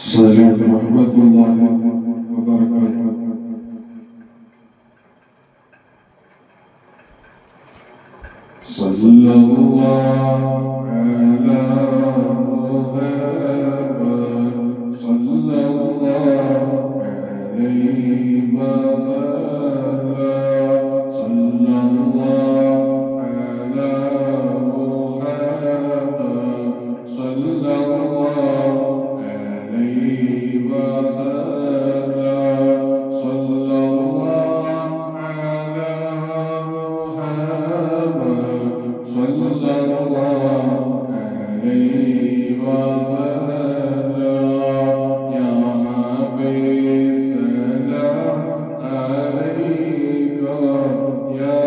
السلام ورحمة الله وبركاته. صلى الله على محمد صلى الله عليه وسلم صلى الله على محمد صلى الله عليه وسلم صلى الله على محمد صلى الله عليه وسلم يا حبيب سلام عليك يا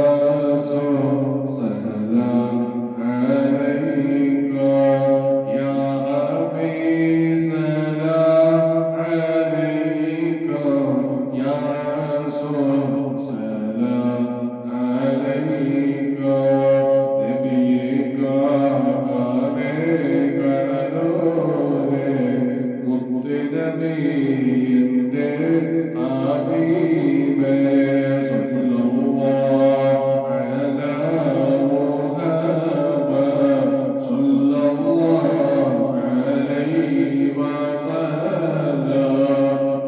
رسول سلام عليك يا حبيب سلام عليك يا رسول سلام عليك نبيك عليك نور مقتدى حبيب صلى الله على محمد صلى الله عليه وسلم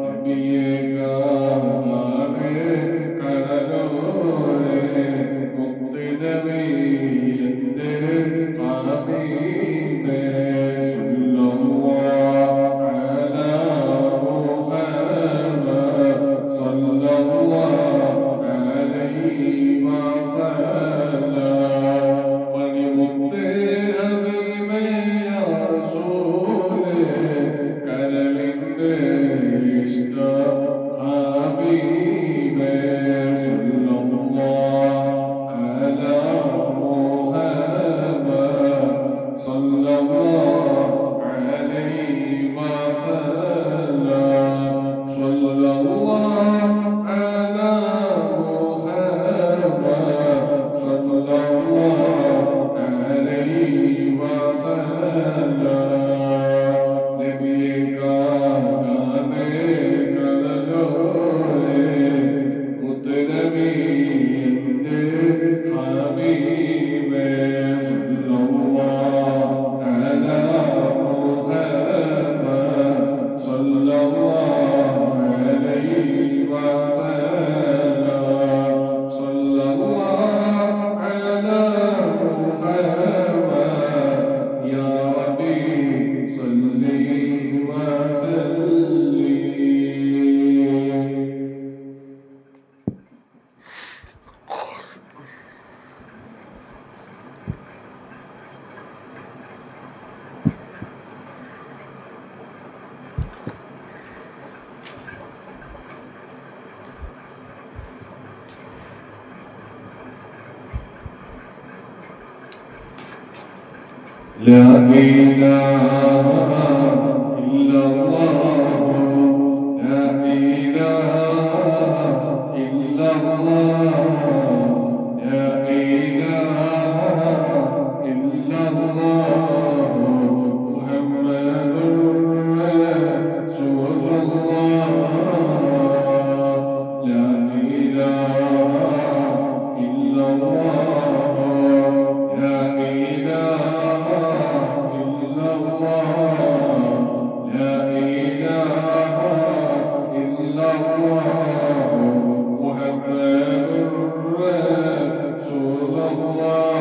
نبيك عليك نور مقتدى حبيب صلى الله على محمد صلى الله عليه وسلم ولمطهر يا رسول كرمك اشتاق حبيب صلى الله على محمد صلى الله عليه وسلم صلى الله على محمد صلى الله عليه وسلم نبيك عليك نور متنبي حبيب صلى الله على محمد صلى الله عليه وسلم صلى الله على محمد يا ربي صل وسلم. لا إله إلا الله لا إله إلا الله لا إله إلا الله محمد رسول الله لا إله إلا الله لا إله إلا الله لا إله إلا الله محمد رسول الله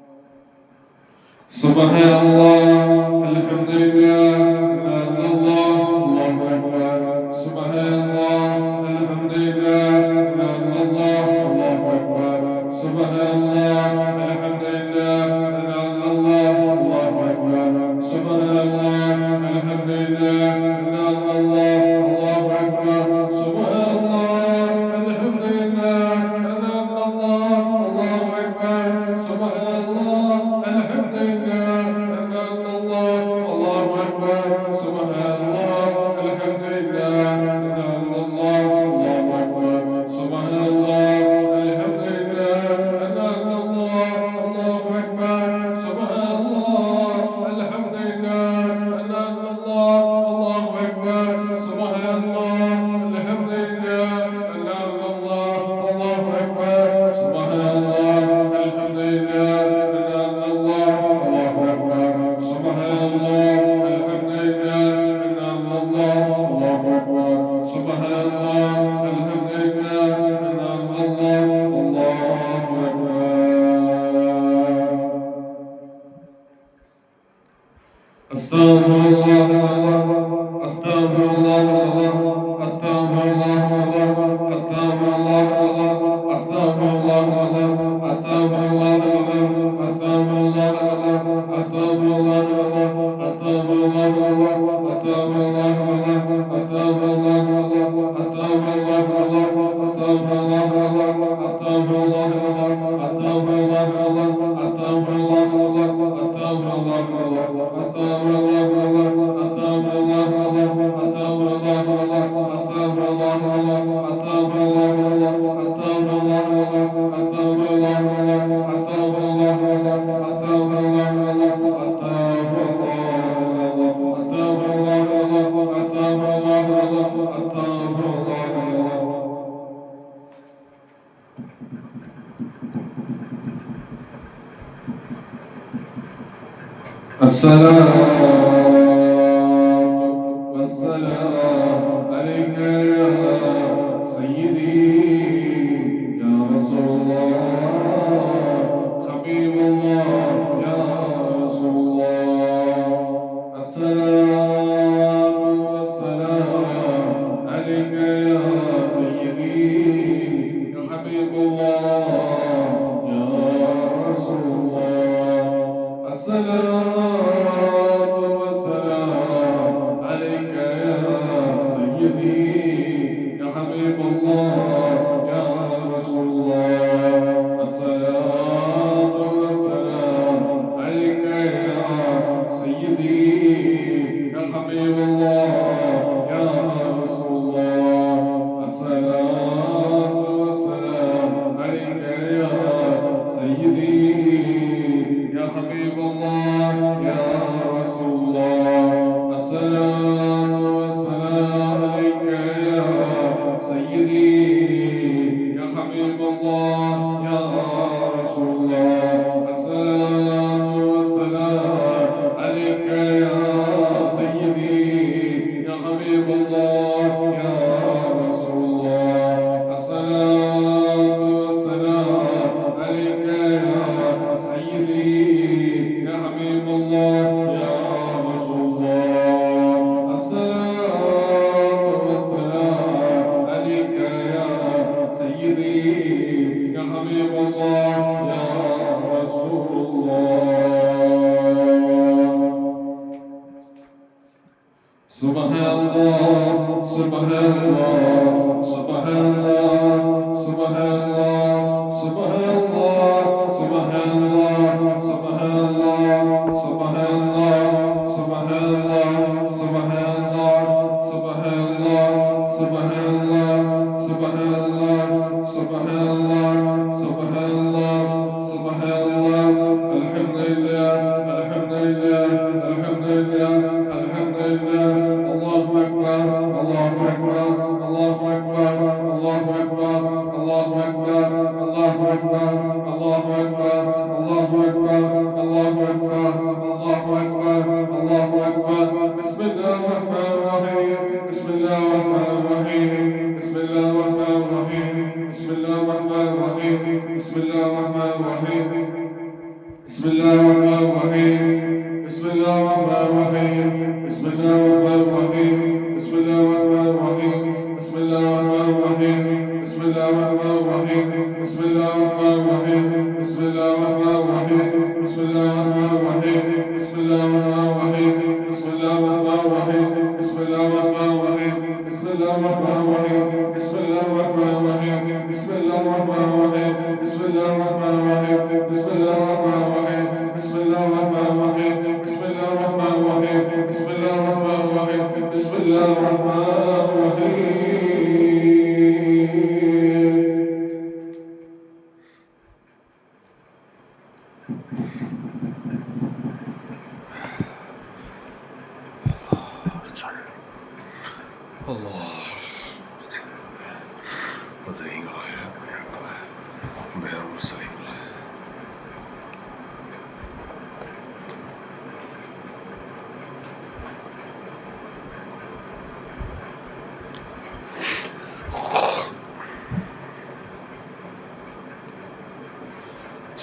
Subhanallah, alhamdulillah,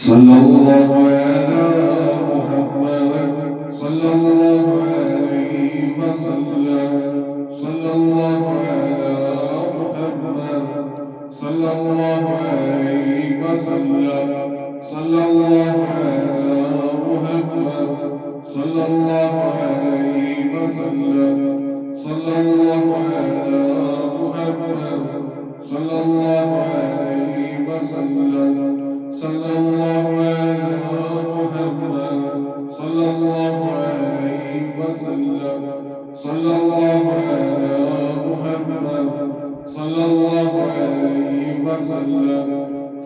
صلى الله على محمد صلى الله على صلى الله على محمد صلى الله عليه وسلم صلى الله على محمد صلى الله عليه وسلم صلى الله على محمد صلى الله عليه وسلم صلى الله على محمد صلى الله عليه وسلم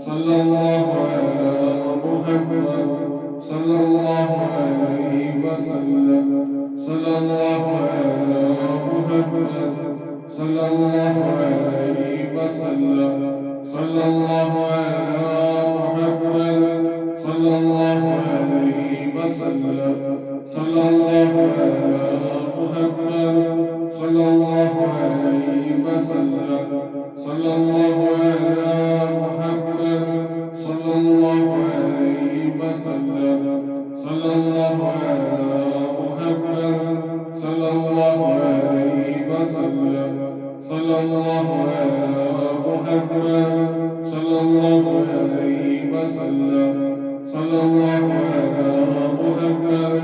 صلى الله على محمد صلى الله عليه وسلم صلى الله على محمد صلى الله عليه وسلم صلى الله على محمد صلى الله عليه وسلم صلى الله على محمد صلى الله عليه وسلم صلى الله على محمد صلى الله عليه وسلم صلى الله على محمد صلى الله عليه وسلم صلى الله على محمد صلى الله عليه وسلم صلى الله على محمد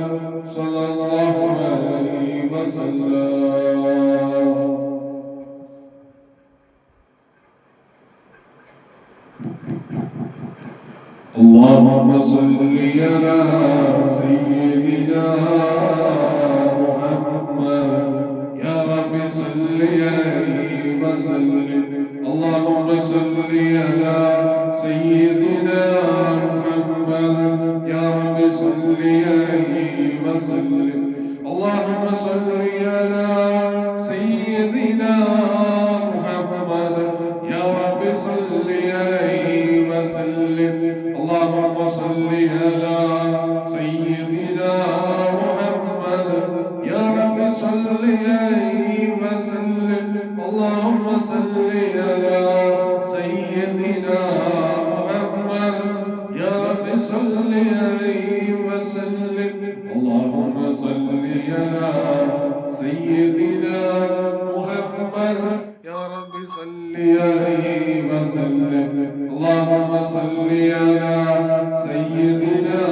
صلى الله عليه وسلم. اللهم صل على سيدنا محمد يا رب صل عليه وسلم. اللهم صل على سيدنا محمد يا رب صل عليه وسلم. اللهم صل على سيدنا محمد يا رب صل عليه وسلم. اللهم صل على سيدنا محمد يا رب صل عليه وسلم. اللهم صل على سيدنا محمد يا رب صل عليه وسلم. اللهم صل على سيدنا محمد يا رب صل عليه وسلم. اللهم صل على سيدنا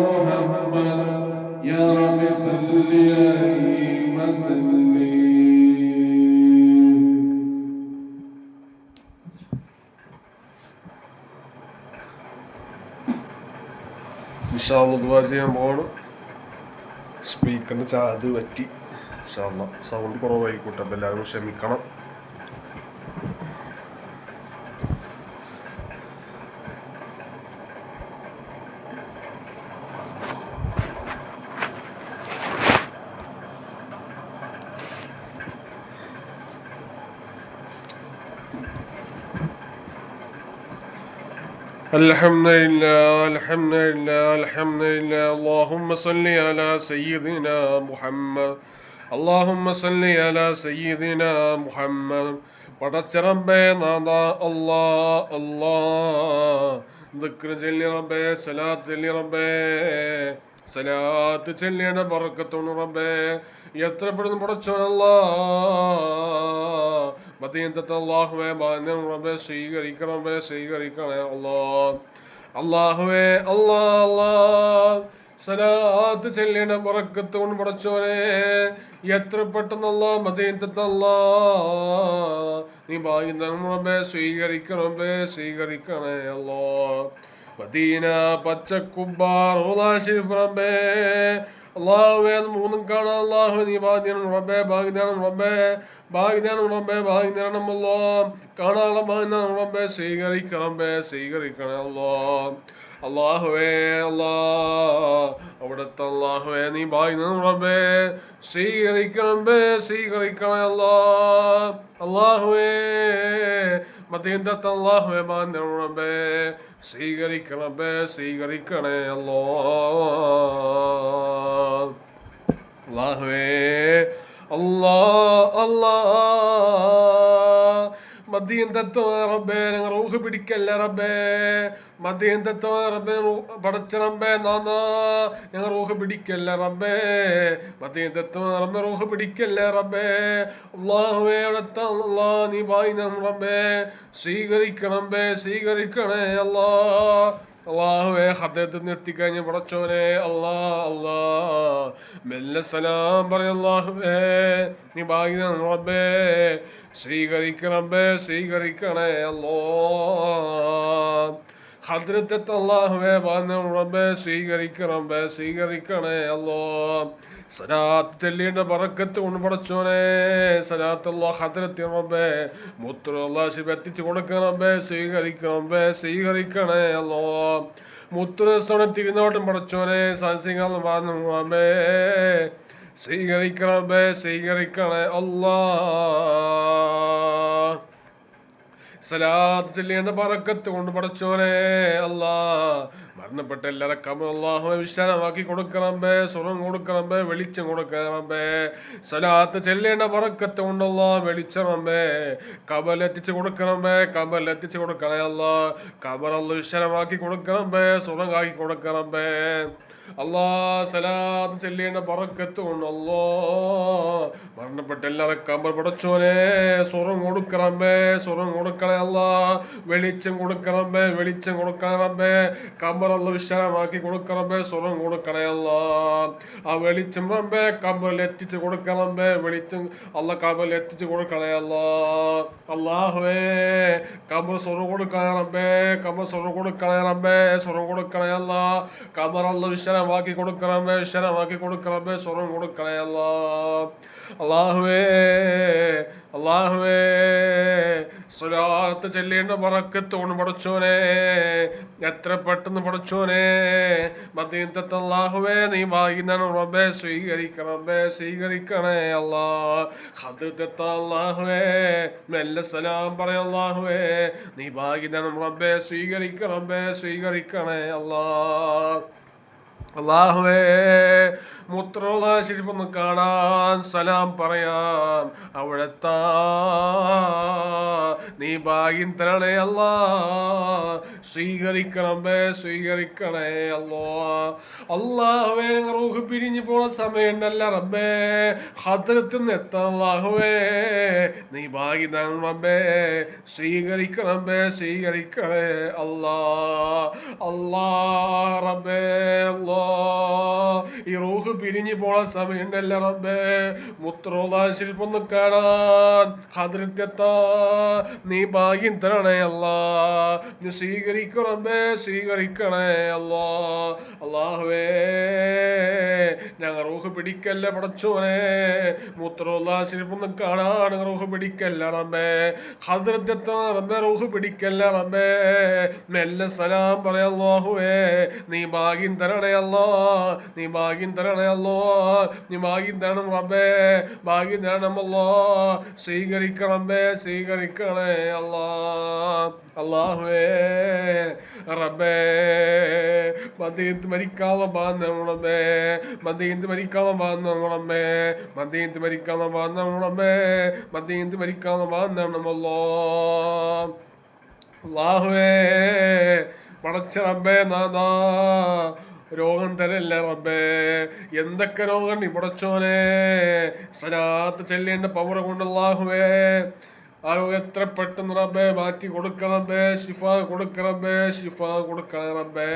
محمد يا رب صل عليه وسلم. ഇൻഷാല്ലാ ദുആ ചെയ്യാൻ പോകണം. സ്പീക്കറിന് ചാർജ് പറ്റി. ഇൻഷാല്ലാ സൗണ്ട് കുറവായിക്കോട്ടെ, അപ്പോൾ എല്ലാവരും ക്ഷമിക്കണം. الحمد لله الحمد لله الحمد لله. اللهم صل على سيدنا محمد اللهم صل على سيدنا محمد. പടച്ച റബ്ബേ നാദാ അല്ലാ അല്ലാ ദിക്ർ ചൊല്ലി റബ്ബേ, സലാത്ത് ചൊല്ലി റബ്ബേ, സലാത്ത് ചൊല്ലിയുടെ ബർക്കത്തോണ് റബ്ബേ. എത്ര പെടുന്നു പടച്ചോനല്ലാ മദീനത്തെ അല്ലാഹുവേ മാന്യം റബ്ബേ സ്വീകരിക്കണം റബ്ബേ, സ്വീകരിക്കണേ അല്ലാ. അല്ലാഹുവേ അല്ലാ അല്ലാ സലാത്ത് ചൊല്ലിയുടെ ബർക്കത്തോണ് പടച്ചോനെ. എത്ര പെട്ടെന്നല്ല മദീനത്തെ അല്ലാ നീ ഭാഗ്യം റബ്ബേ, സ്വീകരിക്കണം റബ്ബേ, സ്വീകരിക്കണേ അല്ലാ. മദീന പച്ചക്കുബ്ബാർ റബ്ബേ അല്ലാഹുവേ മൂന്നും കാണാൻ അല്ലാഹു നീ ഭാഗ്യം റബ്ബേ, ഭാഗ്യം റബ്ബേ, ഭാഗ്യം റബ്ബേ, ഭാഗ്യം അല്ലാ. കാണാനുള്ള ഭാഗ്യം റബ്ബേ, സ്വീകരിക്കണം റബ്ബേ, സ്വീകരിക്കണേ അല്ലാ. അല്ലാഹുവേ അല്ലാ അവിടുത്തെ അല്ലാഹുവേ നീ ഭാഗ്യം റബ്ബേ, സ്വീകരിക്കണം റബ്ബേ, സ്വീകരിക്കണേ അല്ലാ. അല്ലാഹുവേ മദീനത്തെ അല്ലാഹുവേ ഭാഗ്യം റബ്ബേ, സ്വീകരിക്കണം റബ്ബേ, സ്വീകരിക്കണേ അല്ലാ. അല്ലാഹുവേ അല്ലാ അല്ലാ മദീനത്തെ റബ്ബേ ഞങ്ങൾ റൂഹ് പിടിക്കല്ലേ റബ്ബേ, മദീനത്തെ റബ്ബേ പടച്ച റബ്ബേ നാദാ ഞങ്ങൾ റൂഹ് പിടിക്കല്ലേ റബ്ബേ, മദീനത്തെ റബ്ബേ റൂഹ് പിടിക്കല്ലേ റബ്ബേ. അല്ലാഹുവേ അവിടുത്തെ അല്ലാ നീ ഭാഗ്യം റബ്ബേ, സ്വീകരിക്കണം റബ്ബേ, സ്വീകരിക്കണേ അല്ലാ. അള്ളാഹുവേ ഹദ്ദത്ത് നിർത്തിക്കഴിഞ്ഞ് പടച്ചോനെ അല്ലാ അല്ലാ മെല്ലെ സലാം പറയല്ലാഹുവേ നീ ഭാഗ്യ റബ്ബേ സ്വീകരിക്കണേ സ്വീകരിക്കണേ അല്ലോ ഹദ്രത്തെ അല്ലാഹുവേ ഭാഗ്യ റബ്ബേ സ്വീകരിക്കണേ സ്വീകരിക്കണേ അല്ലോ സലാത്ത് ചൊല്ലിയുടെ ബറക്കത്ത് കൊണ്ട് പടച്ചോനെ സലാത്തുള്ള ഹദ്രത്തി റബ്ബേ മുത്തുള്ള ശിവ എത്തിച്ചു കൊടുക്കണേ സ്വീകരിക്കണേ സ്വീകരിക്കണേ അല്ലോ മുത്തുരസോടെ തിരുനോട്ടം പടച്ചോനെ സാൻസിംഗം പറഞ്ഞു റബ്ബേ സ്വീകരിക്കണേ സ്വീകരിക്കണേ അല്ലാ സലാത്ത് ചൊല്ലിയുടെ ബറക്കത്ത് കൊണ്ട് പടച്ചോനെ അല്ലാ മരണപ്പെട്ട എല്ലാവരെ കബർ അല്ലാഹുവേ വിശാലമാക്കി കൊടുക്കണമ്പേ സ്വർണം കൊടുക്കണമ്പേ വെളിച്ചം കൊടുക്കണമ്പേ സലാത്ത് ചെല്ലേണ്ട ബറക്കത്ത് കൊണ്ടല്ല വെളിച്ചണമ്പേ കബറിലെത്തിച്ച് കൊടുക്കണമ്പേ കബറിലെത്തിച്ച് കൊടുക്കണേ അല്ല കബറല്ല വിശാലമാക്കി കൊടുക്കണമ്പേ സ്വർണ്ണമാക്കി കൊടുക്കണമ്പേ അല്ലാ സലാത്ത് ചെല്ലേണ്ട ബറക്കത്ത് കൊണ്ടല്ലോ മരണപ്പെട്ട എല്ലാവരെ കബർ പടച്ചോനെ സ്വർണം കൊടുക്കണമ്പേ സ്വർണം കൊടുക്കണേ അല്ല വെളിച്ചം കൊടുക്കണമ്പേ വെളിച്ചം കൊടുക്കണമ്പേ കബറല്ല വിശാലമാക്കി കൊടുക്കണമ്പേ സ്വർണം കൊടുക്കണേ അല്ല ആ വെളിച്ചം റബ്ബേ കബറിൽ എത്തിച്ച് കൊടുക്കണമ്പേ വെളിച്ചം അല്ല കബറിൽ എത്തിച്ച് കൊടുക്കണേ അല്ല അല്ലാഹുവേ കബർ സ്വർണം കൊടുക്കണേ റബ്ബേ കബർ സ്വർണം കൊടുക്കണേ റബ്ബേ സ്വർണം കൊടുക്കണേ അല്ല കബറല്ല വിശാലമാക്കി കൊടുക്കണമ്പേ വിശാലമാക്കി കൊടുക്കണമ്പേ സ്വർണം കൊടുക്കണേ അല്ല അല്ലാഹുവേ അല്ലാഹുവേ സ്വലാത്ത് ചെല്ലേണ്ട ബറക്കത്തോണ് പടച്ചോനെ എത്ര പെട്ടെന്ന് പടച്ചോനെ മദീനത്തെ അല്ലാഹുവേ നീ ഭാഗ്യനാണ് റബ്ബേ സ്വീകരിക്കണേ സ്വീകരിക്കണേ അല്ലാ ഹദ്റത്തെ അല്ലാഹുവേ മെല്ലെ സലാം പറയ അല്ലാഹുവേ നീ ഭാഗ്യനാണ് റബ്ബേ സ്വീകരിക്കണേ സ്വീകരിക്കണേ അല്ലാ അല്ലാഹുവേ മുത്രമുള്ള ശരിപ്പൊന്ന് കാണാൻ സലാം പറയാം അവിടെത്താ നീ ഭാഗ്യം തരണേ അല്ലാ സ്വീകരിക്കണേ സ്വീകരിക്കണേ അല്ലോ അല്ലാഹുവേ റൂഹ് പിരിഞ്ഞു പോണ സമയമുണ്ടല്ല റബ്ബേ ഹദ്റത്തുനിന്ന് എത്താൻ അല്ലാഹുവേ നീ ഭാഗ്യം തരണം റബ്ബേ സ്വീകരിക്കണേ സ്വീകരിക്കണേ അല്ലാ അല്ലാ റബ്ബേ അല്ലാ ഈ റൂഹ് പിരിഞ്ഞു പോണ സമയമുണ്ടല്ല റബ്ബേ മുത്രോള ശില്പൊന്ന് കാണാൻ ഹദ്റത്തെത്താ നീ ഭാഗ്യം തരണേ അല്ലാ നീ സ്വീകരിക്കണേ സ്വീകരിക്കണേ അല്ലാ അല്ലാഹുവേ ഞങ്ങൾ റൂഹ് പിടിക്കല്ല പടച്ചോനെ മുത്രോള ശില്പൊന്ന് കാണാൻ റൂഹ് പിടിക്കല്ല റബ്ബേ ഹദ്റത്തെത്താ റബ്ബേ റൂഹ് പിടിക്കല്ല റബ്ബേ മെല്ലെ സലാം പറയാ അല്ലാഹുവേ നീ ഭാഗ്യം തരണേ അല്ലാ നീ ഭാഗ്യം തരണേ അല്ലോ നീ ഭാഗ്യം തരണം റബ്ബേ ഭാഗ്യം തരണം അല്ലോ സ്വീകരിക്കണേ സ്വീകരിക്കണേ അല്ലാ അല്ലാഹുവേ റബ്ബേ മദീനത്ത് മരിക്കാതെ ബാന്ധം റബ്ബേ മദീനത്ത് മരിക്കാതെ ബാന്ധം റബ്ബേ മദീനത്ത് മരിക്കാതെ ബാന്ധം റബ്ബേ മദീനത്ത് മരിക്കാതെ ബാന്ധം അല്ലോ അല്ലാഹുവേ പടച്ച റബ്ബേ നാദാ രോഗം തരല്ല റബ്ബേ എന്തൊക്കെ രോഗം നീ പടച്ചോനെ സലാത്ത് ചെല്ലേണ്ട പവർ കൊണ്ട് അല്ലാഹുവേ ആ രോഗം എത്ര പെട്ടെന്ന് റബ്ബേ മാറ്റി കൊടുക്കണേ ശിഫ കൊടുക്കണേ ശിഫ കൊടുക്കണേ റബ്ബേ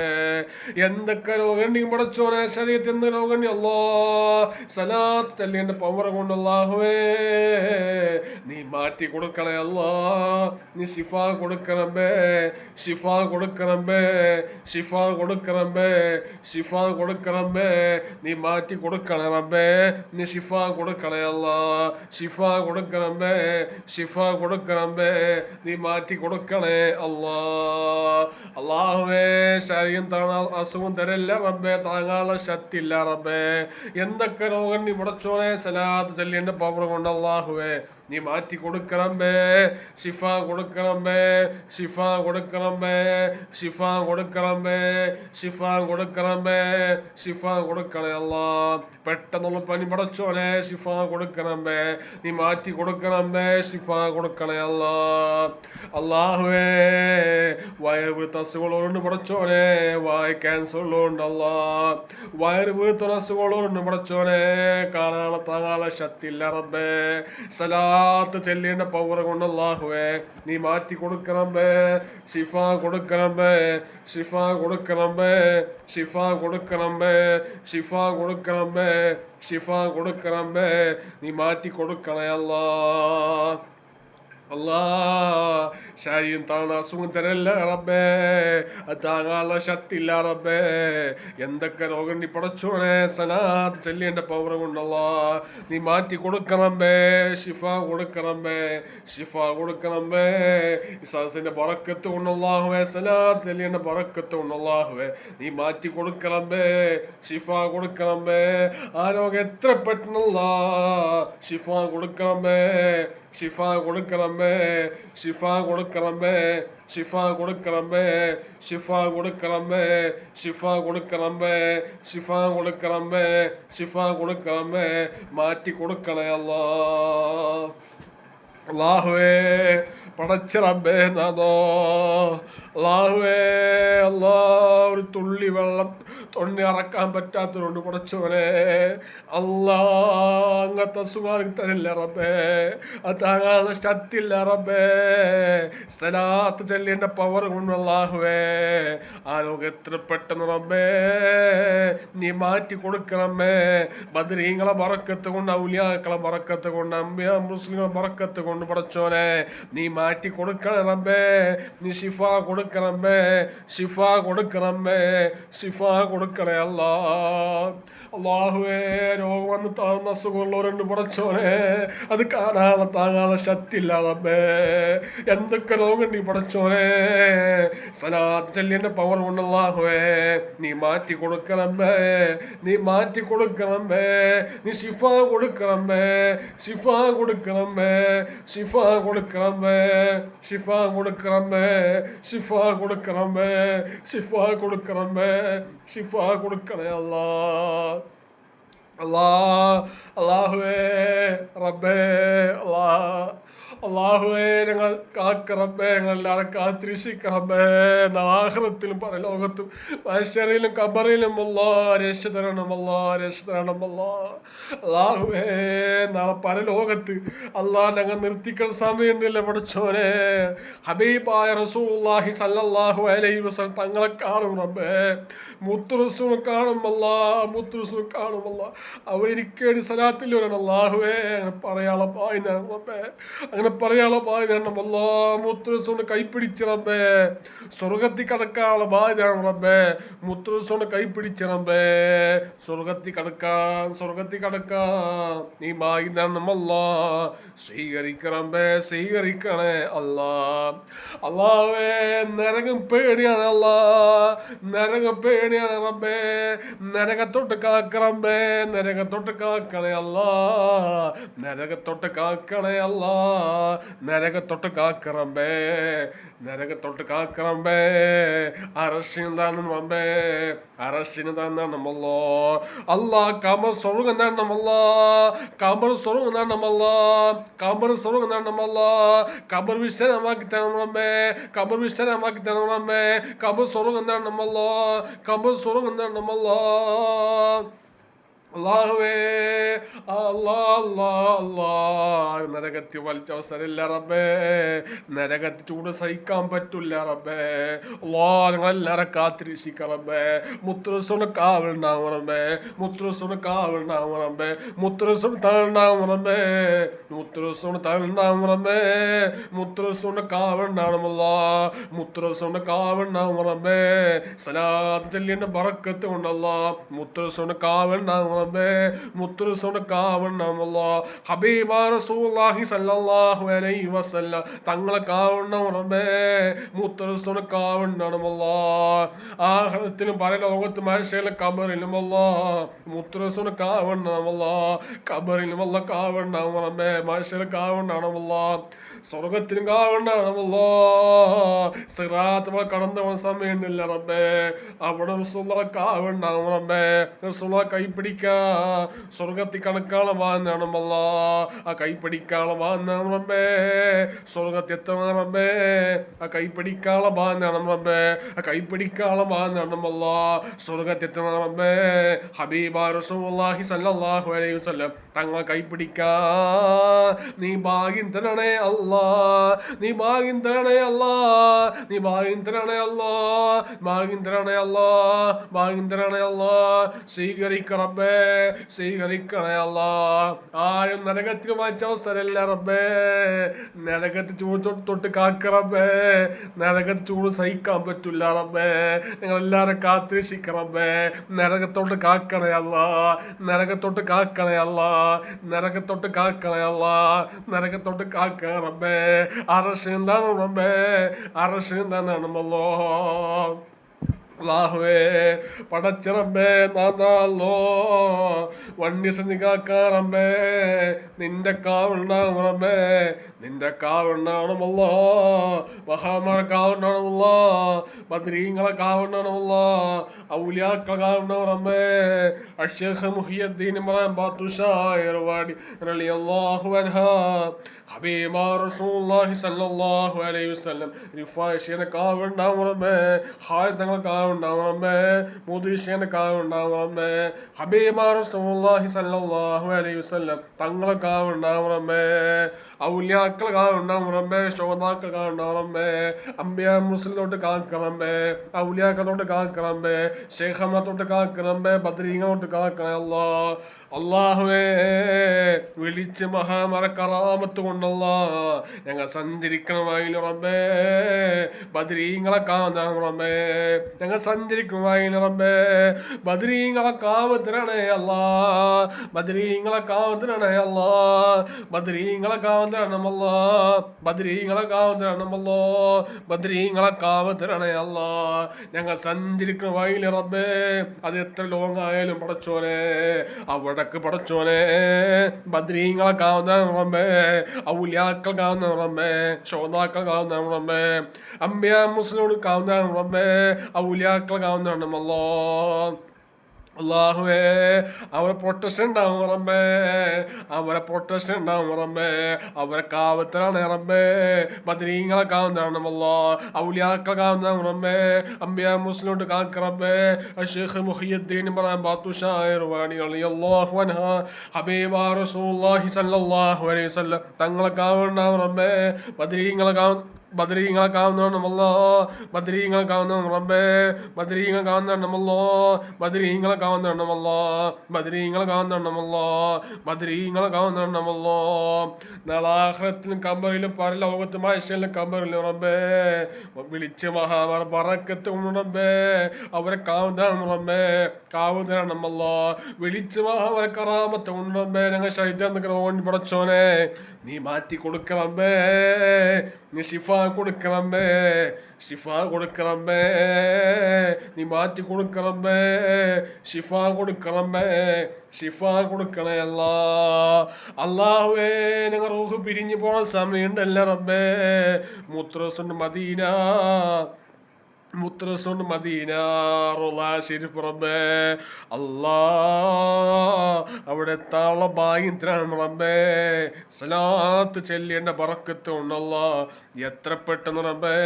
എന്തൊക്കെ രോഗം നീ പടച്ചോനെ ശരീരത്തിൽ എന്ത് രോഗം നീ അല്ലോ സലാത്ത് ചെല്ലേണ്ട പവർ കൊണ്ട് അല്ലാഹുവേ നീ മാറ്റി കൊടുക്കണേ അല്ലാ നീ ശിഫ കൊടുക്കണേ ശിഫ കൊടുക്കണേ ശിഫ കൊടുക്കണേ ശിഫ കൊടുക്കണേ നീ മാറ്റി കൊടുക്കണേ റബ്ബേ നീ ശിഫ കൊടുക്കണേ അല്ലാ ശിഫ കൊടുക്കണേ ശിഫ കൊടുക്കണേ നീ മാറ്റി കൊടുക്കണേ അല്ലാ അല്ലാഹുവേ ശരീരം താങ്ങാൻ അസുഖം തരല്ല റബ്ബേ താങ്ങാനുള്ള ശക്തി ഇല്ല റബ്ബേ എന്തൊക്കെ രോഗം നീ പടച്ചോനെ സലാത്ത് ചെല്ലേണ്ട പവർ കൊണ്ട് അല്ലാഹുവേ നീ മാറ്റി കൊടുക്കണേ ശിഫ കൊടുക്കണേ ശിഫ കൊടുക്കണേ ശിഫ കൊടുക്കണേ ശിഫ കൊടുക്കണേ ശിഫ കൊടുക്കണേ അല്ലാ പെട്ടെന്നുള്ള പനി പടച്ചോനെ ശിഫ കൊടുക്കണേ നീ മാറ്റി കൊടുക്കണേ ശിഫ കൊടുക്കണേ അല്ലാ അല്ലാഹുവേ വയറ് വീഴ്ത്ത അസുഖങ്ങളുണ്ട് പടച്ചോനെ വായ ക്യാൻസർ ഉള്ളതുകൊണ്ടല്ല വയറ് വീഴ്ത്തുന്ന അസുഖങ്ങളുണ്ട് പടച്ചോനെ കാണാനുള്ള താങ്ങാനുള്ള ശക്തി ഇല്ല റബ്ബേ സലാ സലാത്ത് ചെല്ലേണ്ട പവർ കൊണ്ട് അല്ലാഹുവേ നീ മാറ്റി കൊടുക്കണമേ, ഷിഫ കൊടുക്കണമേ, ഷിഫ കൊടുക്കണമേ, ഷിഫ കൊടുക്കണമേ, ഷിഫ കൊടുക്കണമേ, ഷിഫ കൊടുക്കണമേ, നീ മാറ്റി കൊടുക്കണേ അല്ലാ. അല്ലാ ശരീരം താങ്ങാൻ അസുഖം തരല്ല റബ്ബേ, അത് താങ്ങാനുള്ള ശക്തി ഇല്ല റബ്ബേ. എന്തൊക്കെ രോഗം നീ പടച്ചോനെ സലാത്ത് ചെല്ലേണ്ട പവർ കൊണ്ടല്ല നീ മാറ്റി കൊടുക്കണമേ, ഷിഫ കൊടുക്കണമേ, ഷിഫ കൊടുക്കണമേ. ഇസാസിന്റെ ബറക്കത്ത് കൊണ്ടല്ലാഹുവേ, സലാത്ത് ചെല്ലേണ്ട ബറക്കത്ത് കൊണ്ടല്ലാഹുവേ നീ മാറ്റി കൊടുക്കണമേ, ഷിഫ കൊടുക്കണമേ. ആ രോഗം എത്ര പെട്ടെന്നല്ല ഷിഫ കൊടുക്കണമേ, ഷിഫ കൊടുക്കണമേ, ഷിഫ കൊടുക്കണമേ, ഷിഫ കൊടുക്കണമേ, ഷിഫ കൊടുക്കണമേ, ഷിഫ കൊടുക്കണമേ, ഷിഫ കൊടുക്കണമേ, ഷിഫ കൊടുക്കണമേ. മാറ്റി കൊടുക്കണേ അല്ലാ. അല്ലാഹുവേ പടച്ച റബ്ബേ നാഥോ, അല്ലാഹുവേ അല്ലാ ഒരു തുള്ളി വെള്ളം തൊണ്ണി അറക്കാൻ പറ്റാത്തതുകൊണ്ട് പടച്ചവനെ അല്ലാ അങ്ങനത്തെ സുഖം തരില്ല റബ്ബേ, അത് താങ്ങാനുള്ള ശക്തി ഇല്ല റബ്ബേ. സലാത്ത് ചെല്ലേണ്ട പവർ കൊണ്ട് അല്ലാഹുവേ ആ ലോകം എത്ര പെട്ടെന്ന് റബ്ബേ നീ മാറ്റി കൊടുക്കണമേ. ബദരീങ്ങളെ ബറക്കത്ത് കൊണ്ട്, ഔലിയാക്കളെ ബറക്കത്ത് കൊണ്ട്, അമ്പിയ മുസ്ലിങ്ങളെ ബറക്കത്ത് കൊണ്ട് പടച്ചോനെ നീ മാറ്റി കൊടുക്കണേ റബ്ബേ. നീ ഷിഫ കൊടുക്കണമേ, ഷിഫ കൊടുക്കണമേ, ഷിഫ കൊടുക്കണേ അല്ലാ. അല്ലാഹുവേ രോഗം വന്ന് താഴ്ന്ന അസുഖമുള്ളവരുണ്ട് പടച്ചോനെ, അത് കാണാതെ താങ്ങാതെ ശക്തി ഇല്ല റബ്ബേ. എന്തൊക്കെ രോഗം നീ പടച്ചോനെ സലാത്ത് ചെല്ലിന്റെ പവർ കൊണ്ട് അല്ലാഹുവേ നീ മാറ്റി കൊടുക്കണമേ, നീ മാറ്റി കൊടുക്കണമേ, നീ ഷിഫ കൊടുക്കണമേ, ഷിഫ കൊടുക്കണമേ, ഷിഫ കൊടുക്കണമേ, ഷിഫ കൊടുക്കണമേ, ഷിഫ കൊടുക്കണമേ, ഷിഫ കൊടുക്കണമേ, ഷിഫ കൊടുക്കണേ അല്ലാ. അല്ലാ അല്ലാഹുവേ റബ്ബേ അല്ലാ, അല്ലാഹുവേ ഞങ്ങൾ കാക്ക റബ്ബേ, ഞങ്ങളെല്ലാവരും കാത്തിരിശിക്കറബ്ബേ. ആഖിറത്തിലും പരലോകത്തും മഹ്ശറിലും ഖബറിലും അല്ലാ രക്ഷ തരണമല്ല, രക്ഷ തരണമല്ല. അല്ലാഹുവേ നാളെ പരലോകത്ത് അല്ലാ ഞങ്ങൾ നിർത്തിക്കുന്ന സമയമുണ്ടല്ലേ പടച്ചോനെ. ഹബീബായ റസൂലുള്ളാഹി സ്വല്ലല്ലാഹു അലൈഹി വസല്ലം തങ്ങളെ കാണും റബ്ബേ, മുത്ത് റസൂൽ കാണുമല്ല, മുത്ത് റസൂൽ കാണുമല്ല. അവരെനിക്കേണ്ടി സലാത്തിലൂരാണ് അല്ലാഹുവേ അങ്ങനെ പറയാനുള്ള പായുന്നതാണ് റബ്ബേ, അങ്ങനെ പറയാനുള്ള ബാധ്യതയാണ് അല്ലാ. മുത്ത് റസൂലിനെ കൈപ്പിടിച്ച് റബ്ബേ സ്വർഗത്തിൽ കടക്കാനുള്ള ബാധ്യതയാണ് റബ്ബേ, മുത്ത് റസൂലിനെ കൈപ്പിടിച്ച് റബ്ബേ സ്വർഗത്തിൽ കടക്കാൻ, സ്വർഗത്തിൽ കടക്കാൻ നീ ബാധ്യതയാണ് അല്ലാ. സ്വീകരിക്കറബ്ബേ, സ്വീകരിക്കണേ അല്ലാ. അല്ലാഹുവേ നരകം പേടിയാണ് അല്ലാ, നരകം പേടിയാണ് റബ്ബേ. നരകത്തൊട്ട് കാക്കറബ്ബേ, നരകത്തൊട്ട് കാക്കണേ അല്ലാ, നരകത്തൊട്ട് കാക്കണേ അല്ലാ, നരകത്തൊട്ട് കാക്കറമ്പേ, നരകത്തൊട്ട് കാക്കറമ്പേ. അറശിന് താന്നും റബ്ബേ, അറശിന് താന്നമല്ലോ അല്ലാ. കബർ സ്വർഗം താന്നമല്ലാ, കബർ സ്വർഗം താന്നമല്ലാ, കബർ സ്വർഗം താന്നമല്ലാ. കബർ വിശ്രമാക്കി തരണം റബ്ബേ, കബർ വിശ്രമാക്കി തരണം റബ്ബേ. കബർ സ്വർഗം താന്നമല്ലോ, കബർ സ്വർഗം താന്നമല്ലാ. അല്ലാഹുവേ അല്ലാ അല്ലാ അല്ലാ നരകത്തിൽ വലിച്ച അവസരമില്ല റബ്ബേ, നരകത്തിൽ ചൂട് സഹിക്കാൻ പറ്റില്ല റബ്ബേ. അല്ലാ ഞങ്ങളെല്ലാവരും കാത്തിരിശിക്ക റബ്ബേ. മുത്തുറസുന് കാവലുണ്ടാവും റബ്ബേ, മുത്തുറസുന് കാവലുണ്ടാവും റബ്ബേ, മുത്തുറസുന് താഴുണ്ടാവും റബ്ബേ, മുത്തുറസുന് താഴുണ്ടാവും റബ്ബേ, മുത്തുറസുന് കാവലുണ്ടാവണമല്ല, മുത്തുറസുന് കാവലുണ്ടാവും റബ്ബേ. സലാത്ത് ചെല്ലിന്റെ ബറക്കത്ത് കൊണ്ടല്ല മുത്തുറസുന് കാവലുണ്ടാവും റബ്ബേ, മുത്തുറസുന് കാവലുണ്ടാവുമല്ല. ഹബീബാ റസൂലുള്ളാഹി സ്വല്ലല്ലാഹു അലൈഹി വസല്ലം തങ്ങളെ കാവലുണ്ടാവും റബ്ബേ, മുത്തുറസുന് കാവലുണ്ടാവണമല്ല. ആഖിറത്തിലും പരലോകത്തും മഹ്ശറിലും ഖബറിലുമല്ല മുത്തുറസുന് കാവലുണ്ടാവുമല്ല, ഖബറിലുമല്ല കാവലുണ്ടാവും റബ്ബേ, മഹ്ശറിൽ കാവലുണ്ടാവണമല്ല, സ്വർഗത്തിലും കാവലുണ്ടാവണമല്ല. സിറാത്ത് കടന്നു പോകാൻ സമയമില്ല റബ്ബേ, അവിടെ റസൂലുള്ളാഹി കാവലുണ്ടാവും റബ്ബേ. റസൂലുള്ളാഹി കൈപിടിക്കാൻ സ്വർഗത്തിൽ കണക്കാളെ വാങ്ങണമല്ല, ആ കൈപ്പടിക്കാളെ വാങ്ങണം റബ്ബേ, സ്വർഗത്തിൽ എത്തണം റബ്ബേ, ആ കൈപ്പടിക്കാളെ വാങ്ങണം റബ്ബേ, ആ കൈപ്പടിക്കാളെ വാങ്ങണമല്ല, സ്വർഗത്തിൽ എത്തണം റബ്ബേ. ഹബീബ റസൂലുള്ളാഹി സ്വല്ലല്ലാഹു അലൈഹി വസല്ലം തങ്ങൾ കൈപ്പിടിക്കാ നീ ഭാഗ്യം തരണേ അല്ലാ, നീ ഭാഗ്യം തരണേ അല്ലാ, നീ ഭാഗ്യം തരണേ അല്ലാ, ഭാഗ്യം തരണേ അല്ലാ, ഭാഗ്യം തരണേ അല്ലാ. സ്വീകരിക്ക റബ്ബേ, സ്വീകരിക്കണേ അല്ലാ. ആരും നരകത്തിൽ വായിച്ച അവസരമില്ല റബ്ബേ, നരകത്തിൽ ചൂട് തൊട്ട് കാക്ക റബ്ബേ, നരകത്തിൽ ചൂട് സഹിക്കാൻ പറ്റില്ല റബ്ബേ, ഞങ്ങളെല്ലാവരും കാത്തിരക്ഷിക്ക റബ്ബേ, നരകത്തോട്ട് കാക്കണേ അല്ലാ, നരകത്തോട്ട് കാക്കണേ അല്ലാ, നരകത്തോട്ട് കാക്കണേ അല്ലാ, നരകത്തോട്ട് കാക്ക റബ്ബേ. അറശ് എന്താണ് റബ്ബേ, അറശ് എന്താണെന്നല്ലോ അല്ലാഹുവേ, പടച്ച റബ്ബേ നാദാല്ലോ, വണ്ടി സഞ്ചി കാക്കാൻ റബ്ബേ, നിന്റെ കാവുണ്ടാവും റബ്ബേ, നിന്റെ കാവുണ്ടാവണമല്ലോ, മഹാമാരെ കാവുണ്ടാവണമല്ലോ, ബദ്രീങ്ങളെ കാവുണ്ടാവണമല്ലോ, ഔലിയാക്കളെ കാവുണ്ടാവും റബ്ബേ. അശ്ശേഖ് മുഹിയുദ്ദീൻ ഇബ്രാഹിം ബാത്തുഷായർവാടി റളിയല്ലാഹു അൻഹു, ഹബീബ റസൂലുള്ളാഹി സ്വല്ലല്ലാഹു അലൈഹി വസല്ലം റിഫായിഷിനെ കാവുണ്ടാവും റബ്ബേ, ഖാലിദ് തങ്ങളെ കാവുണ്ടാവും റബ്ബേ, മുദീഷിനെ കാവുണ്ടാവും റബ്ബേ, ഹബീബ റസൂലുള്ളാഹി സ്വല്ലല്ലാഹു അലൈഹി വസല്ലം തങ്ങളെ കാവുണ്ടാവും റബ്ബേ, ഔലിയാക്കളെ കാവുണ്ടാവും റബ്ബേ, ശുഹദാക്കളെ കാവുണ്ടാവും റബ്ബേ, അംബിയാ മുർസലിനോട്ട് കാക്കണം റബ്ബേ, ഔലിയാക്കളോട്ട് കാക്കണം റബ്ബേ, ശൈഖന്മാരോട്ട് കാക്കണം റബ്ബേ, ബദ്രീങ്ങളോട്ട് കാക്കണം അല്ലാ. അല്ലാഹുവേ, വിളിച്ച് മഹാമര കറാമത്ത് കൊണ്ടല്ല ഞങ്ങൾ സഞ്ചരിക്കണമായില്ല റബ്ബേ, ബദ്രീങ്ങളെ കാവണം റബ്ബേ, ഞങ്ങൾ സഞ്ചരിക്കണമായില്ല റബ്ബേ, ബദ്രീങ്ങളെ കാവത്തിനാണേ അല്ലാ, ബദ്രീങ്ങളെ കാവത്തിനാണേ അല്ലാ, ബദ്രീങ്ങളെ കാവത്തിനാണമല്ലോ, ബദ്രീങ്ങളെ കാവത്തിനാണമല്ലോ, ബദ്രീങ്ങളെ കാവത്തിനാണേ അല്ലാ. ഞങ്ങൾ സഞ്ചരിക്കണമായില്ല റബ്ബേ, അത് എത്ര ലോങ് ആയാലും പടച്ചോനെ, അവിടെ പടച്ചോനെ ബദ്രീങ്ങളെ കാവുന്ന റബ്ബേ, ഔലിയാക്കൾ കാവുന്ന റബ്ബേ, ശുഹദാക്കൾ കാവുന്ന റബ്ബേ, അംബിയാ മുസ്ലിമോട് കാവുന്ന റബ്ബേ, ഔലിയാക്കൾ കാവുന്നതാണ് അല്ലാ. അല്ലാഹുവേ, അവരെ പ്രൊട്ടക്ഷൻ ഉണ്ടാവും റബ്ബേ, അവരെ പ്രൊട്ടക്ഷൻ ഉണ്ടാവും റബ്ബേ, അവരെ കാവത്തിലാണ് റബ്ബേ, ബദ്രീങ്ങളെ കാവുന്നതാണ് അല്ലാ, ഔലിയാക്കളെ കാവുന്നതാണ് റബ്ബേ, അംബിയാ മുസ്ലിമോട് കാക്ക റബ്ബേ. അശ്ശേഖ് മുഹിയുദ്ദീൻ ഇബ്രാഹിം ബാത്തുഷായർവാടി റളിയല്ലാഹു അൻഹു, ഹബീബ റസൂലുള്ളാഹി സ്വല്ലല്ലാഹു അലൈഹി വസല്ലം തങ്ങളെ കാവുണ്ടാവും റബ്ബേ, ബദ്രീങ്ങളെ കാവുന്നതാണമല്ലോ, ബദ്രീങ്ങളെ കാവുന്ന റബ്ബേ, ബദ്രീങ്ങളെ കാവുന്നതാണമല്ലോ, ബദ്രീങ്ങളെ കാവുന്നതാണമല്ലോ, ബദ്രീങ്ങളെ കാവുന്നതാണമല്ലോ, ബദ്രീങ്ങളെ കാവുന്നതാണമല്ലോ. നാളെ ആഖിറത്തിലും ഖബറിലും പരലോകത്തും ആയിഷയിലും കബറിലും റബ്ബേ, വിളിച്ച് മഹാമാർ ബറക്കത്ത് കൊണ്ട് റബ്ബേ, അവരെ കാവുന്നതാണ് റബ്ബേ, കാവുന്നതാണമല്ലോ, വിളിച്ച് മഹാമാരെ കറാമത്ത് കൊണ്ട് റബ്ബേ, ഞങ്ങൾ ശൈത്താൻ ഓടി പടച്ചോനെ നീ മാറ്റി കൊടുക്ക റബ്ബേ, നീ ശിഫ കൊടുക്കണമേ, ശിഫ കൊടുക്കണമേ, നീ മാറ്റി കൊടുക്കണമേ, ശിഫ കൊടുക്കണമേ, ശിഫ കൊടുക്കണേ അല്ലാ. അല്ലാഹുവേ, ഞങ്ങൾ റൂഹ് പിരിഞ്ഞു പോണ സമയമുണ്ടല്ല റബ്ബേ, മുത്രസുണ്ട് മദീന, മുത്രസുണ്ട് മദീന റോളാ ശരീഫ് റബ്ബേ, അല്ലാ അവിടെ താള ഭാഗ്യത്തിനാണ് റബ്ബേ, സലാത്ത് ചെല്ലേണ്ട ബറക്കത്ത് ഉണ്ടല്ല, എത്ര പെട്ടെന്ന് റബ്ബേ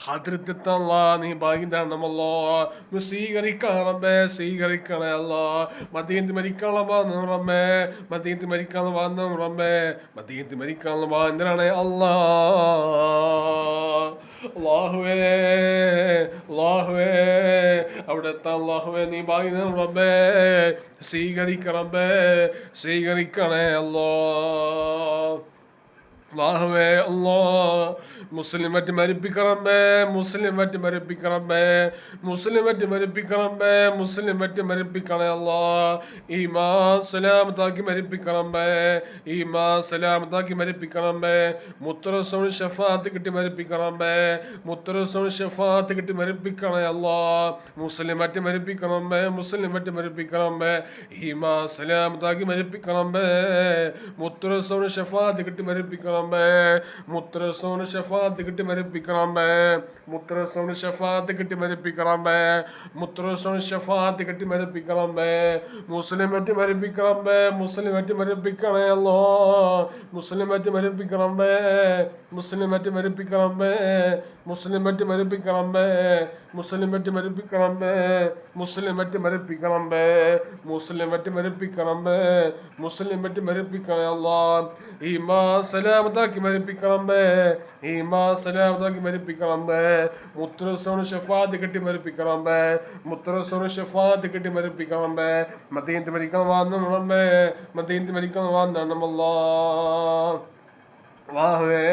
ഹദ്രത്തല്ല നീ ഭാഗ്യതാണമല്ലോ, നീ സ്വീകരിക്കണം റബ്ബേ, സ്വീകരിക്കണേ അല്ലാ. മദീനത്ത് മരിക്കാനുള്ള വന്നു റബ്ബേ, മദീനത്ത് മരിക്കാനുള്ള വന്നു റബ്ബേ, മദീനത്ത് മരിക്കാനുള്ള വാങ്ങാണേ അല്ലാ. അല്ലാഹുവേ, അല്ലാഹുവേ, അവിടെ അല്ലാഹുവേ നീ ഭാഗ്യം റബ്ബേ, സ്വീകരിക്ക റബ്ബേ, സ്വീകരിക്കണേ അല്ലാ. അല്ലാഹുവേ, അല്ലാ മുസ്ലിമറ്റ് മരിപ്പിക്കണമേ, മുസ്ലിമറ്റ് മരിപ്പിക്കണമേ, മുസ്ലിമറ്റ് മരിപ്പിക്കണമേ, മുസ്ലിമറ്റ് മരിപ്പിക്കണേ അല്ലാ. ഈമാ സലാമത്താക്കി മരിപ്പിക്കണമേ, ഈമാ സലാമത്താക്കി മരിപ്പിക്കണമേ, മുത്തറസോൺ ഷഫാത്ത് കിട്ടി മരിപ്പിക്കണമേ, മുത്തറസോൺ ഷഫാത്ത് കിട്ടി മരിപ്പിക്കണേ അല്ലാ. മുസ്ലിമറ്റ് മരിപ്പിക്കണമേ, മുസ്ലിമറ്റ് മരിപ്പിക്കണമേ, ഈമാ സലാമത്താക്കി മരിപ്പിക്കണമേ, മുത്തറസോൺ ഷഫാത്ത് കിട്ടി മരിപ്പിക്കണം റബ്ബേ. മുത്തറസൂന് ഷഫാത്ത് കിട്ടി മരിപ്പിക്കണം റബ്ബേ. മുത്തറസൂന് ഷഫാത്ത് കിട്ടി മരിപ്പിക്കണം റബ്ബേ. മുത്തറസൂന് ഷഫാത്ത് കിട്ടി മരിപ്പിക്കണം റബ്ബേ. മുസ്ലിം പറ്റി മരിപ്പിക്കണം റബ്ബേ. മുസ്ലിം പറ്റി മരിപ്പിക്കണേ അല്ലോ. മുസ്ലിം പറ്റി മരിപ്പിക്കണം റബ്ബേ. മുസ്ലിം പറ്റി മരിപ്പിക്കണം റബ്ബേ. മുസ്ലിം പറ്റി മരിപ്പിക്കണം റബ്ബേ. മുസ്ലിം പറ്റി മരിപ്പിക്കണം റബ്ബേ. മുസ്ലിം പറ്റി മരിപ്പിക്കണം റബ്ബേ. മുസ്ലിം പറ്റി മരിപ്പിക്കണം റബ്ബേ. മുസ്ലിം പറ്റി മരിപ്പിക്കണേ അല്ലാ. ഈമാ സലാമത്താക്കി മരിപ്പിക്കണം റബ്ബേ. ഈമാ സലാമത്താക്കി മരിപ്പിക്കണം റബ്ബേ. മുത്തറസൂന് ഷഫാത്ത് കിട്ടി മരിപ്പിക്കണം റബ്ബേ. മുത്തറസൂന് ഷഫാത്ത് കിട്ടി മരിപ്പിക്കണം റബ്ബേ. മദീനത്ത് മരിക്കണം വാന്നു റബ്ബേ. മദീനത്ത് മരിക്കണം വാന്നു അല്ലാ. അല്ലാഹുവേ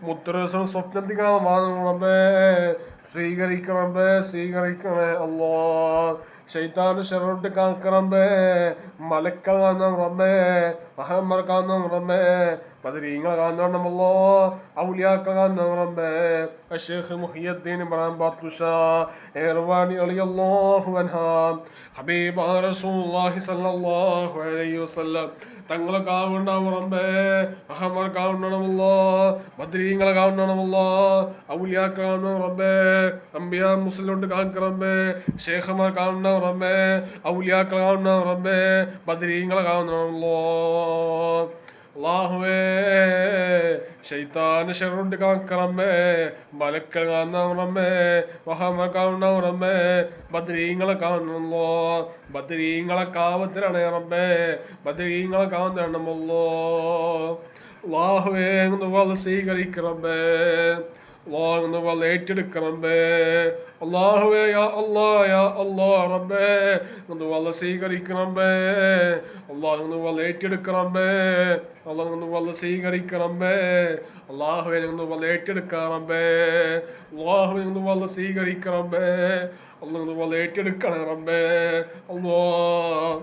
മുത്തറസൂൽ സ്വപ്നത്തിൽ കാണാൻ വാന്നു റബ്ബേ. സ്വീകരിക്കണം റബ്ബേ. സ്വീകരിക്കണേ അല്ലാ. ശൈത്താന് ശരോട്ട് കാക്കണം റബ്ബേ. മലക്കൾ കാണണം റബ്ബേ. മഹാന്മാർ കാണണം റബ്ബേ. ബദരീങ്ങൾ കാണണമല്ലോ. ഔലിയാക്കൾ കാണണം റബ്ബേ. ശൈഖ് മുഹിയുദ്ദീൻ ഇബ്രാഹിം ബാത്തുഷ ഇർവാനി റളിയല്ലാഹു അൻഹു ഹബീബ റസൂലുള്ളാഹി സ്വല്ലല്ലാഹു അലൈഹി വസല്ലം തങ്ങളെ കാണണം റബ്ബേ. മഹാന്മാർ കാണണമല്ലോ. ബദരീങ്ങളെ കാണണമല്ലോ. ഔലിയാക്കൾ കാണണം റബ്ബേ. അംബിയാ മുസ്ലിമോട്ട് കാണിക്കണം റബ്ബേ. ശൈഖ്മാർ കാണണം റബ്ബേ. ഔലിയാക്കൾ കാണണം റബ്ബേ. ബദരീങ്ങളെ കാണണമല്ലോ. അല്ലാഹുവേ ശൈത്താന് ശർറുണ്ട് കാണിക്കണം റബ്ബേ. മലക്കൾ കാണണം റബ്ബേ. മഹാന്മാർ കാണണം റബ്ബേ. ബദരീങ്ങളെ കാണണമല്ലോ. ബദരീങ്ങളെ കാവത്തിലാണ് റബ്ബേ. ബദരീങ്ങളെ കാണണമല്ലോ. അല്ലാഹുവേ സ്വീകരിക്കണം റബ്ബേ. അല്ലാഹു ഏറ്റെടുക്കണം റബ്ബേ. അല്ലാഹുവേ യാ അല്ലാഹ് യാ അല്ലാഹ് റബ്ബേ സ്വീകരിക്കണം റബ്ബേ. അല്ലാഹു ഏറ്റെടുക്കണം റബ്ബേ. അല്ലാഹു സ്വീകരിക്കണം റബ്ബേ. അല്ലാഹുവേ ഏറ്റെടുക്കണം റബ്ബേ. അല്ലാഹുവേ സ്വീകരിക്കണം റബ്ബേ. അല്ലാഹു ഏറ്റെടുക്കണം റബ്ബേ. അല്ലാഹ്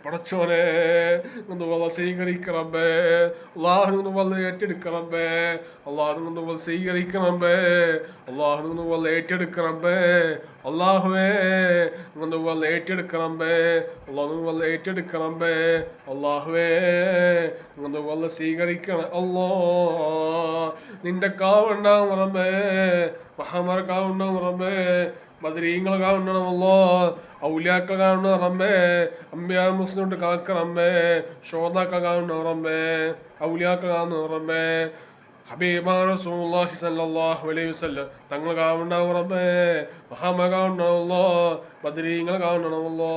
പടച്ചോനെ സ്വീകരിക്കണം റബ്ബേ. അല്ലാഹു ഏറ്റെടുക്കണം റബ്ബേ. അല്ലാഹു സ്വീകരിക്കണം റബ്ബേ. അല്ലാഹു ഏറ്റെടുക്കണം റബ്ബേ. അല്ലാഹുവേ ഏറ്റെടുക്കണം റബ്ബേ. അല്ലാഹു ഏറ്റെടുക്കണം റബ്ബേ. അല്ലാഹുവേ സ്വീകരിക്കണം അല്ലാഹ്. നിന്റെ കാവുണ്ടാവും റബ്ബേ. മഹാന്മാർ കാവുണ്ടാവും റബ്ബേ. ബദരീങ്ങൾ കാണണമല്ലോ. ഔലിയാക്കൾ കാണണം റബ്ബേ. അംബിയാ മുസ്ലിമോട്ട് കാക്കണം റബ്ബേ. ശോതാക്കൾ കാണണം റബ്ബേ. ഔലിയാക്കൾ കാണണം റബ്ബേ. ഹബീബാ റസൂലുള്ളാഹി സ്വല്ലല്ലാഹു അലൈഹി വസല്ലം തങ്ങൾ കാണണം റബ്ബേ. മഹാന്മാർ കാണണമല്ലോ. ബദരീങ്ങൾ കാണണമല്ലോ.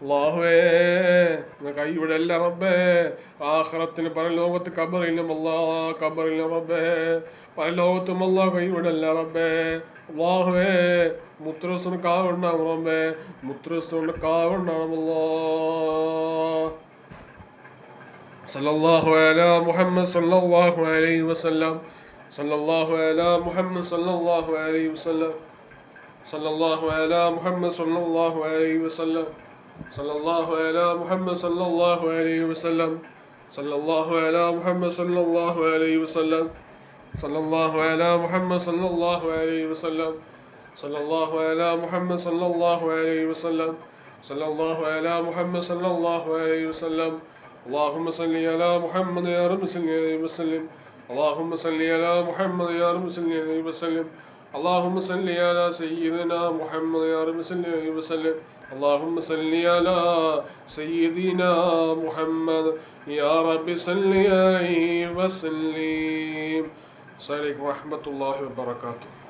അല്ലാഹുവേ കൈവിടല്ല റബ്ബേ. ആഖിറത്തിന് പരലോകത്ത് ഖബറിലും അല്ലാഹ് ഖബറിലും റബ്ബേ. പരലോകത്തും അല്ലാഹ് കൈവിടല്ല റബ്ബേ. അല്ലാഹുവേ മുത്തറസൂന് കാവണം റബ്ബേ. മുത്തറസൂന് കാവണമല്ലോ. സല്ലല്ലാഹു അലാ മുഹമ്മദ് സല്ലല്ലാഹു അലൈഹി വസല്ലം. സല്ലല്ലാഹു അലാ മുഹമ്മദ് സല്ലല്ലാഹു അലൈഹി വസല്ലം. സല്ലല്ലാഹു അലാ മുഹമ്മദ് സല്ലല്ലാഹു അലൈഹി വസല്ലം. സല്ലല്ലാഹു അലാ മുഹമ്മദ് സല്ലല്ലാഹു അലൈഹി വസല്ലം. സല്ലല്ലാഹു അലാ മുഹമ്മദ് സല്ലല്ലാഹു അലൈഹി വസല്ലം. സല്ലല്ലാഹു അലാ മുഹമ്മദ് സല്ലല്ലാഹു അലൈഹി വസല്ലം. സല്ലല്ലാഹു അലാ മുഹമ്മദ് സല്ലല്ലാഹു അലൈഹി വസല്ലം. സല്ലല്ലാഹു അലാ മുഹമ്മദ് സല്ലല്ലാഹു അലൈഹി വസല്ലം. اللهم صل على محمد يا رب صل عليه وسلم. اللهم صل على محمد يا رب صل عليه وسلم. اللهم صل على سيدنا محمد يا رب صل عليه وسلم. اللهم صل على سيدنا محمد يا رب صل عليه وسلم. السلام عليكم ورحمة الله وبركاته.